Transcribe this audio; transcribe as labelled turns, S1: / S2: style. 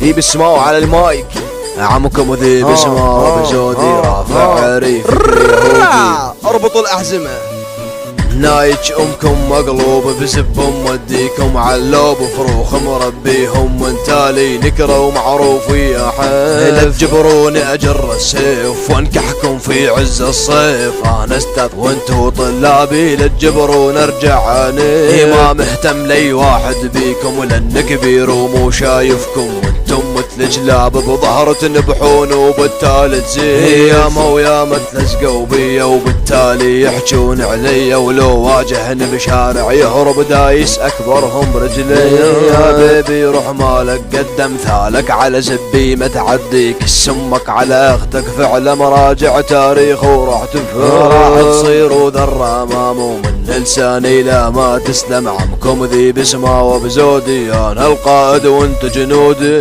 S1: ذي بسماو على المايك، عمكم ذي بسماو بزودي رافع عريف يهودي.
S2: اربطوا الأحزمة.
S1: نايج امكم مقلوب بسبهم وديكم علوب فروخ مربيهم وانتالي نكره ومعروف ويا حيف. لا تجبروني اجر السيف وانكحكم في عز الصيف، انا استاذ وانتو طلابي لا تجبرون ارجع عنيف. ما مهتم لي واحد بيكم ولان كبير ومو شايفكم، وانتم مثل جلاب بظهر تنبحون وبالتالي تزيد. ياما وياما تلزقوا بيا وبالتالي يحجون علي، ولو واجهني بشارع يهرب دايس اكبرهم برجلي. يا بيبي روح مالك قد امثالك على زبي ما تعديك سمك على اختك فعل مراجع تاريخ وراح راح تصير وذرة امامه من لساني لا ما تسلم. عمكم ذي بسمه وبزودي انا القائد وانت جنودي.